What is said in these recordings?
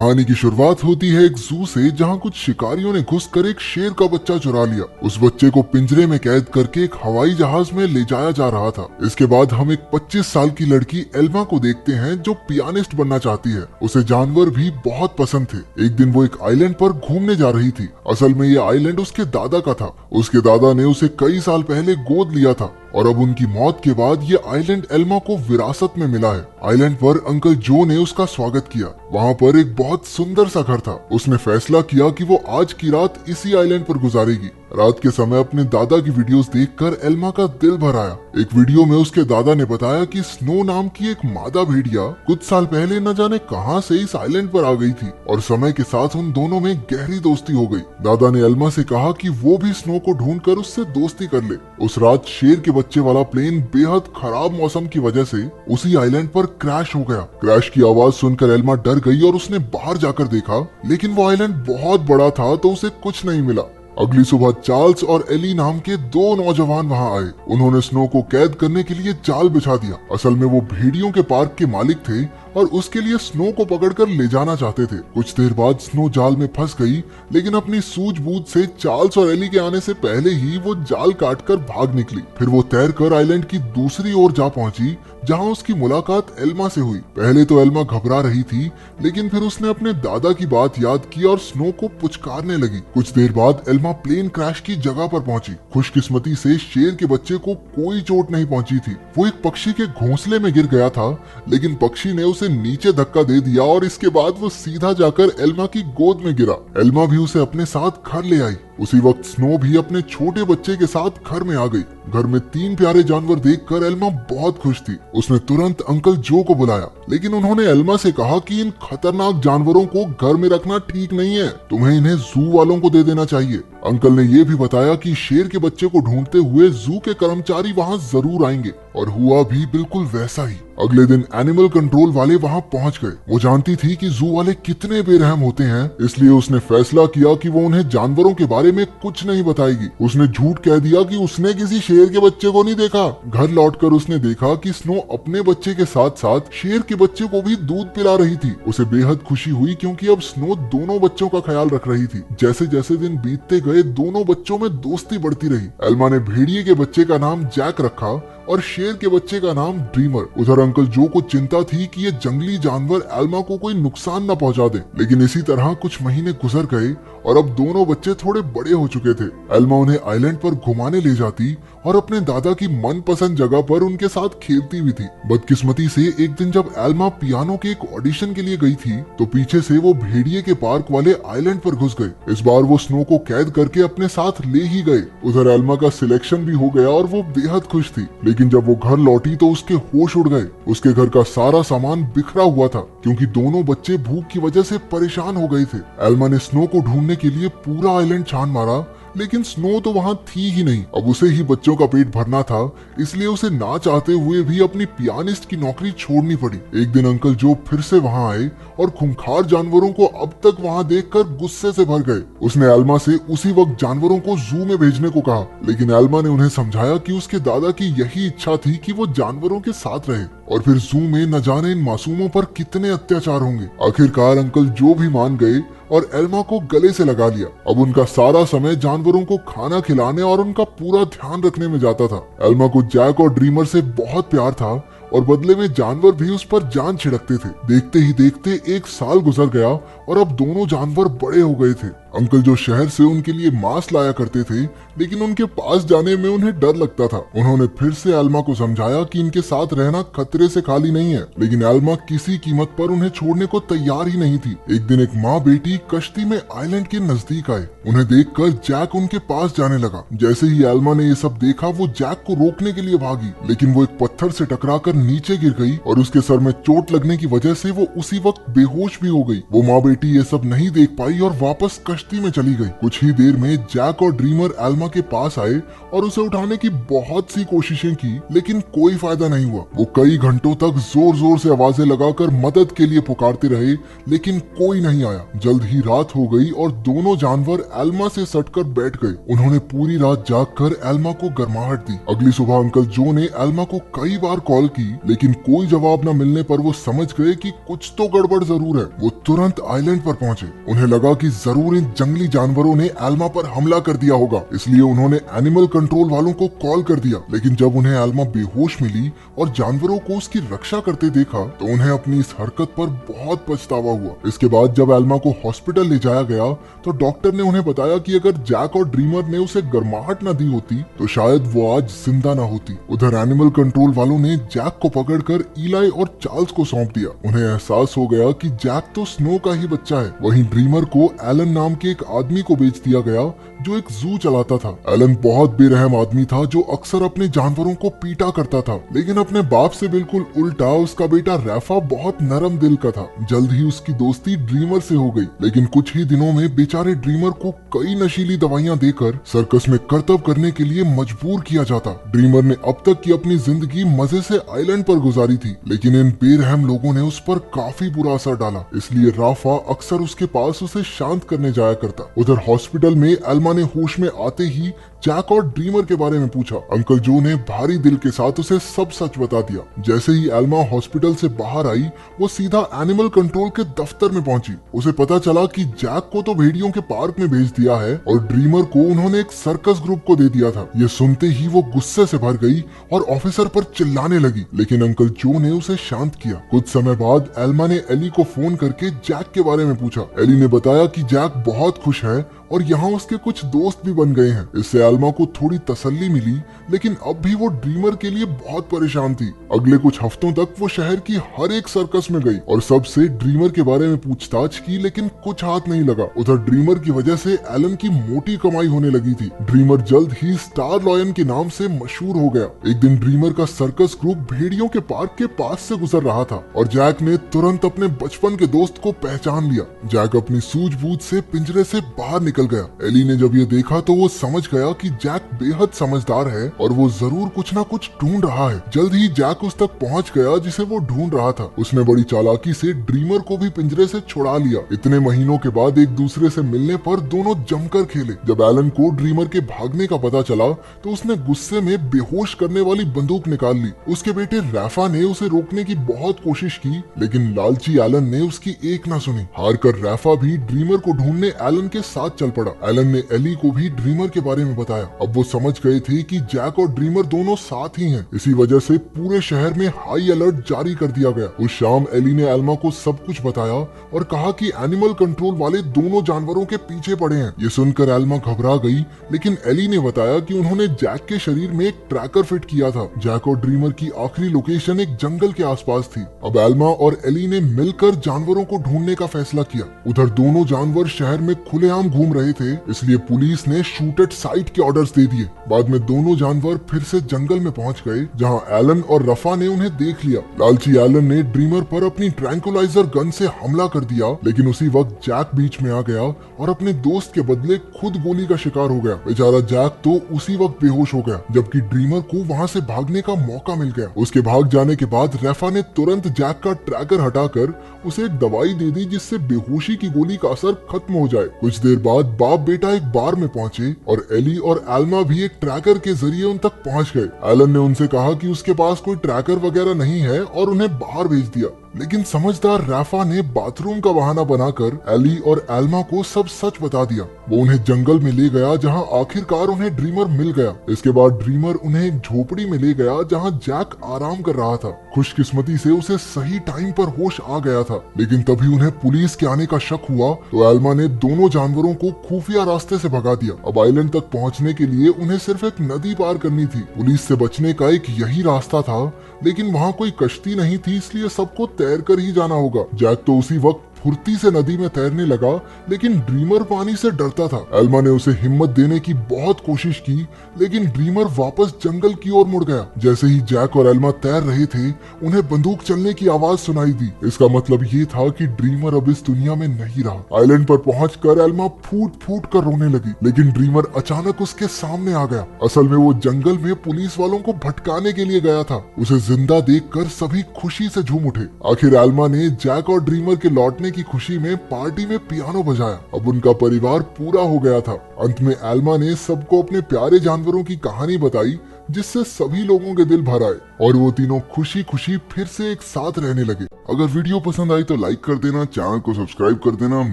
कहानी की शुरुआत होती है एक जू से, जहां कुछ शिकारियों ने घुसकर एक शेर का बच्चा चुरा लिया। उस बच्चे को पिंजरे में कैद करके एक हवाई जहाज में ले जाया जा रहा था। इसके बाद हम एक 25 साल की लड़की एल्मा को देखते हैं जो पियानिस्ट बनना चाहती है। उसे जानवर भी बहुत पसंद थे। एक दिन वो एक आइलैंड पर घूमने जा रही थी। असल में ये आइलैंड उसके दादा का था। उसके दादा ने उसे कई साल पहले गोद लिया था और अब उनकी मौत के बाद ये आइलैंड एल्मा को विरासत में मिला है। आइलैंड पर अंकल जो ने उसका स्वागत किया। वहाँ पर एक बहुत सुंदर सा घर था। उसने फैसला किया कि वो आज की रात इसी आइलैंड पर गुजारेगी। रात के समय अपने दादा की वीडियोस देखकर एल्मा का दिल भर आया। एक वीडियो में उसके दादा ने बताया कि स्नो नाम की एक मादा भेड़िया कुछ साल पहले न जाने कहां से इस आइलैंड पर आ गई थी और समय के साथ उन दोनों में गहरी दोस्ती हो गई। दादा ने एल्मा से कहा कि वो भी स्नो को ढूंढकर उससे दोस्ती कर ले। उस रात शेर के बच्चे वाला प्लेन बेहद खराब मौसम की वजह से उसी आइलैंड पर क्रैश हो गया। क्रैश की आवाज सुनकर एल्मा डर गई और उसने बाहर जाकर देखा, लेकिन वो आइलैंड बहुत बड़ा था तो उसे कुछ नहीं मिला। अगली सुबह चार्ल्स और एली नाम के दो नौजवान वहां आए। उन्होंने स्नो को कैद करने के लिए जाल बिछा दिया। असल में वो भेड़ियों के पार्क के मालिक थे और उसके लिए स्नो को पकड़कर ले जाना चाहते थे। कुछ देर बाद स्नो जाल में फंस गई, लेकिन अपनी सूझबूझ से चार्ल्स और एली के आने से पहले ही वो जाल काटकर भाग निकली। फिर वो तैरकर आइलैंड की दूसरी ओर जा पहुंची, जहां उसकी मुलाकात एल्मा से हुई। पहले तो एल्मा घबरा रही थी, लेकिन फिर उसने अपने दादा की बात याद की और स्नो को पुचकारने लगी। कुछ देर बाद एल्मा प्लेन क्रैश की जगह पर पहुंची। खुशकिस्मती से शेर के बच्चे को कोई चोट नहीं पहुंची थी। वो एक पक्षी के घोंसले में गिर गया था, लेकिन पक्षी ने उसे नीचे धक्का दे दिया और इसके बाद वो सीधा जाकर एल्मा की गोद में गिरा। एल्मा भी उसे अपने साथ घर ले आई। उसी वक्त स्नो भी अपने छोटे बच्चे के साथ घर में आ गई। घर में 3 प्यारे जानवर देखकर एल्मा बहुत खुश थी। उसने तुरंत अंकल जो को बुलाया, लेकिन उन्होंने एल्मा से कहा कि इन खतरनाक जानवरों को घर में रखना ठीक नहीं है, तुम्हें इन्हें जू वालों को दे देना चाहिए। अंकल ने ये भी बताया कि शेर के बच्चे को ढूंढते हुए जू के कर्मचारी वहाँ जरूर आएंगे, और हुआ भी बिल्कुल वैसा ही। अगले दिन एनिमल कंट्रोल वाले वहाँ पहुँच गए। वो जानती थी कि जू वाले कितने बेरहम होते हैं, इसलिए उसने फैसला किया कि वो उन्हें जानवरों के बारे में कुछ नहीं बताएगी। उसने झूठ कह दिया कि उसने किसी शेर के बच्चे को नहीं देखा। घर लौटकर उसने देखा कि स्नो अपने बच्चे के साथ साथ शेर के बच्चे को भी दूध पिला रही थी। उसे बेहद खुशी हुई क्योंकि अब स्नो दोनों बच्चों का ख्याल रख रही थी। जैसे जैसे दिन बीतते गए, दोनों बच्चों में दोस्ती बढ़ती रही। एल्मा ने भेड़िए के बच्चे का नाम जैक रखा और शेर के बच्चे का नाम ड्रीमर। उधर अंकल जो को चिंता थी कि ये जंगली जानवर एल्मा को कोई नुकसान न पहुंचा दे, लेकिन इसी तरह कुछ महीने गुजर गए और अब दोनों बच्चे थोड़े बड़े हो चुके थे। एल्मा उन्हें आइलैंड पर घुमाने ले जाती और अपने दादा की मनपसंद जगह पर उनके साथ खेलती भी थी। बदकिस्मती से एक दिन जब एल्मा पियानो के एक ऑडिशन के लिए गई थी, तो पीछे से वो भेड़िए के पार्क वाले आइलैंड पर घुस गए। इस बार वो स्नो को कैद करके अपने साथ ले ही गए। उधर एल्मा का सिलेक्शन भी हो गया और वो बेहद खुश थी, लेकिन जब वो घर लौटी तो उसके होश उड़ गए। उसके घर का सारा सामान बिखरा हुआ था क्योंकि दोनों बच्चे भूख की वजह से परेशान हो गए थे। एल्मा ने स्नो को ढूंढने के लिए पूरा आइलैंड छान मारा, लेकिन स्नो तो वहाँ थी ही नहीं। अब उसे ही बच्चों का पेट भरना था, इसलिए उसे ना चाहते हुए भी अपनी पियानिस्ट की नौकरी छोड़नी पड़ी। एक दिन अंकल जो फिर से वहाँ आए और खूंखार जानवरों को अब तक वहाँ देखकर गुस्से से भर गए। उसने एल्मा से उसी वक्त जानवरों को जू में भेजने को कहा, लेकिन एल्मा ने उन्हें समझाया कि उसके दादा की यही इच्छा थी कि वो जानवरों के साथ रहे, और फिर जू में न जाने इन मासूमों पर कितने अत्याचार होंगे। आखिरकार अंकल जो भी मान गए और एल्मा को गले से लगा लिया। अब उनका सारा समय जानवरों को खाना खिलाने और उनका पूरा ध्यान रखने में जाता था। एल्मा को जैक और ड्रीमर से बहुत प्यार था और बदले में जानवर भी उस पर जान छिड़कते थे। देखते ही देखते 1 साल गुजर गया और अब दोनों जानवर बड़े हो गए थे। अंकल जो शहर से उनके लिए मांस लाया करते थे, लेकिन उनके पास जाने में उन्हें डर लगता था। उन्होंने फिर से एल्मा को समझाया कि इनके साथ रहना खतरे से खाली नहीं है, लेकिन एल्मा किसी कीमत पर उन्हें छोड़ने को तैयार ही नहीं थी। एक दिन एक माँ बेटी कश्ती में आइलैंड के नजदीक आए। उन्हें देखकर जैक उनके पास जाने लगा। जैसे ही एल्मा ने ये सब देखा, वो जैक को रोकने के लिए भागी, लेकिन वो एक पत्थर से टकराकर नीचे गिर गई और उसके सर में चोट लगने की वजह से वो उसी वक्त बेहोश भी हो गई। वो माँ बेटी ये सब नहीं देख पाई और वापस कश्ती में चली गई। कुछ ही देर में जैक और ड्रीमर एल्मा के पास आए और उसे उठाने की बहुत सी कोशिशें की, लेकिन कोई फायदा नहीं हुआ। वो कई घंटों तक जोर जोर से आवाजें लगाकर मदद के लिए पुकारते रहे, लेकिन कोई नहीं आया। जल्द ही रात हो गई और दोनों जानवर एल्मा से सटकर बैठ गए। उन्होंने पूरी रात जागकर एल्मा को गर्माहट दी। अगली सुबह अंकल जो ने एल्मा को कई बार कॉल की, लेकिन कोई जवाब न मिलने पर वो समझ गए कि कुछ तो गड़बड़ जरूर है। वो तुरंत आइलैंड पर पहुंचे। उन्हें लगा कि जरूर इन जंगली जानवरों ने एल्मा पर हमला कर दिया होगा, इसलिए उन्होंने एनिमल कंट्रोल वालों को कॉल कर दिया। लेकिन जब उन्हें एल्मा बेहोश मिली और जानवरों को उसकी रक्षा करते देखा तो उन्हें अपनी इस हरकत पर बहुत पछतावा हुआ। इसके बाद जब एल्मा को हॉस्पिटल ले जाया गया तो डॉक्टर ने उन्हें बताया कि अगर जैक और ड्रीमर ने उसे गर्माहट न दी होती तो शायद वो आज जिंदा न होती। उधर एनिमल कंट्रोल वालों ने जैक को पकड़कर इलाई और चार्ल्स को सौंप दिया। उन्हें एहसास हो गया कि जैक तो स्नो का ही बच्चा है। वहीं ड्रीमर को एलन नाम के एक आदमी को बेच दिया गया जो एक जू चलाता था। एलन बहुत बेरहम आदमी था जो अक्सर अपने जानवरों को पीटा करता था, लेकिन अपने बाप से बिल्कुल उल्टा उसका बेटा रैफा बहुत नरम दिल का था। जल्द ही उसकी दोस्ती ड्रीमर से हो गई, लेकिन कुछ ही दिनों में बेचारे ड्रीमर को कई नशीली दवाइयां देकर सर्कस में करतब करने के लिए मजबूर किया जाता। ड्रीमर ने अब तक की अपनी जिंदगी मजे से आइलैंड पर गुजारी थी, लेकिन इन बेरहम लोगों ने उस पर काफी बुरा असर डाला, इसलिए राफा अक्सर उसके पास उसे शांत करने जाया करता। उधर हॉस्पिटल में एल्मा ने होश में आते ही जैक और ड्रीमर के बारे में पूछा। अंकल जो ने भारी दिल के साथ उसे सब सच बता दिया। जैसे ही एल्मा हॉस्पिटल से बाहर आई वो सीधा एनिमल कंट्रोल के दफ्तर में पहुंची। उसे पता चला कि जैक को तो भेड़ियों के पार्क में भेज दिया है और ड्रीमर को उन्होंने एक सर्कस ग्रुप को दे दिया था। ये सुनते ही वो गुस्से से भर गई और ऑफिसर पर चिल्लाने लगी, लेकिन अंकल जो ने उसे शांत किया। कुछ समय बाद एल्मा ने एली को फोन करके जैक के बारे में पूछा। एली ने बताया कि जैक बहुत खुश है और यहाँ उसके कुछ दोस्त भी बन गए हैं। इससे एल्मा को थोड़ी तसल्ली मिली, लेकिन अब भी वो ड्रीमर के लिए बहुत परेशान थी। अगले कुछ हफ्तों तक वो शहर की हर एक सर्कस में गई और सबसे ड्रीमर के बारे में पूछताछ की, लेकिन कुछ हाथ नहीं लगा। उधर ड्रीमर की वजह से एलन की मोटी कमाई होने लगी थी। ड्रीमर जल्द ही स्टार लॉयन के नाम से मशहूर हो गया। एक दिन ड्रीमर का सर्कस ग्रुप भेड़ियों के पार्क के पास से गुजर रहा था और जैक ने तुरंत अपने बचपन के दोस्त को पहचान लिया। जैक अपनी सूझबूझ से पिंजरे से बाहर निकल गया। एली ने जब ये देखा तो वो समझ गया कि जैक बेहद समझदार है और वो जरूर कुछ ना कुछ ढूंढ रहा है। जल्द ही जैक उस तक पहुंच गया जिसे वो ढूंढ रहा था। उसने बड़ी चालाकी से ड्रीमर को भी पिंजरे से छुड़ा लिया। इतने महीनों के बाद एक दूसरे से मिलने पर दोनों जमकर खेले। जब एलन को ड्रीमर के भागने का पता चला तो उसने गुस्से में बेहोश करने वाली बंदूक निकाल ली। उसके बेटे रैफा ने उसे रोकने की बहुत कोशिश की, लेकिन लालची एलन ने उसकी एक ना सुनी। हार कर रैफा भी ड्रीमर को ढूंढने एलन के साथ चल पड़ा। एलन ने एली को भी ड्रीमर के बारे में बताया। अब वो समझ गए थे कि जैक और ड्रीमर दोनों साथ ही हैं। इसी वजह से पूरे शहर में हाई अलर्ट जारी कर दिया गया। उस शाम एली ने एल्मा को सब कुछ बताया और कहा कि एनिमल कंट्रोल वाले दोनों जानवरों के पीछे पड़े हैं। ये सुनकर एल्मा घबरा गई, लेकिन एली ने बताया कि उन्होंने जैक के शरीर में एक ट्रैकर फिट किया था। जैक और ड्रीमर की आखिरी लोकेशन एक जंगल के आसपास थी। अब एल्मा और एली ने मिलकर जानवरों को ढूंढने का फैसला किया। उधर दोनों जानवर शहर में खुलेआम घूम रहे थे, इसलिए पुलिस ने शूट एट साइट के ऑर्डर्स दे दिए। बाद में दोनों जानवर फिर से जंगल में पहुंच गए, जहां एलन और रफा ने उन्हें देख लिया। लालची एलन ने ड्रीमर पर अपनी ट्रैंकुलाइजर गन से हमला कर दिया, लेकिन उसी वक्त जैक बीच में आ गया और अपने दोस्त के बदले खुद गोली का शिकार हो गया। बेचारा जैक तो उसी वक्त बेहोश हो गया, जबकि ड्रीमर को वहां से भागने का मौका मिल गया। उसके भाग जाने के बाद रफा ने तुरंत जैक का ट्रैकर हटाकर उसे एक दवाई दे दी, जिससे बेहोशी की गोली का असर खत्म हो जाए। कुछ देर बाद बाप बेटा एक बार में पहुंचे और एली और एल्मा भी एक ट्रैकर के जरिए उन तक पहुंच गए। एलन ने उनसे कहा कि उसके पास कोई ट्रैकर वगैरह नहीं है और उन्हें बाहर भेज दिया, लेकिन समझदार रैफा ने बाथरूम का बहाना बनाकर एली और एल्मा को सब सच बता दिया। वो उन्हें जंगल में ले गया, जहां आखिरकार उन्हें ड्रीमर मिल गया। इसके बाद ड्रीमर उन्हें एक झोपड़ी में ले गया, जहां जैक आराम कर रहा था। खुशकिस्मती से उसे सही टाइम पर होश आ गया था, लेकिन तभी उन्हें पुलिस के आने का शक हुआ तो एल्मा ने दोनों जानवरों को खुफिया रास्ते से भगा दिया। अब आइलैंड तक पहुंचने के लिए उन्हें सिर्फ एक नदी पार करनी थी। पुलिस से बचने का एक यही रास्ता था, लेकिन वहाँ कोई कश्ती नहीं थी, इसलिए सबको तैर कर ही जाना होगा। जैक तो उसी वक्त फुर्ती से नदी में तैरने लगा, लेकिन ड्रीमर पानी से डरता था। एल्मा ने उसे हिम्मत देने की बहुत कोशिश की, लेकिन ड्रीमर वापस जंगल की ओर मुड़ गया। जैसे ही जैक और एल्मा तैर रहे थे, उन्हें बंदूक चलने की आवाज सुनाई दी। इसका मतलब ये था कि ड्रीमर अब इस दुनिया में नहीं रहा। आइलैंड पर पहुंचकर एल्मा फूट फूट कर रोने लगी, लेकिन ड्रीमर अचानक उसके सामने आ गया। असल में वो जंगल में पुलिस वालों को भटकाने के लिए गया था। उसे जिंदा देखकर सभी खुशी से झूम उठे। आखिर एल्मा ने जैक और ड्रीमर के लौटने की खुशी में पार्टी में पियानो बजाया। अब उनका परिवार पूरा हो गया था। अंत में एल्मा ने सबको अपने प्यारे जानवरों की कहानी बताई, जिससे सभी लोगों के दिल भर आए और वो तीनों खुशी खुशी फिर से एक साथ रहने लगे। अगर वीडियो पसंद आई तो लाइक कर देना, चैनल को सब्सक्राइब कर देना।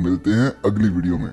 मिलते हैं अगली वीडियो में।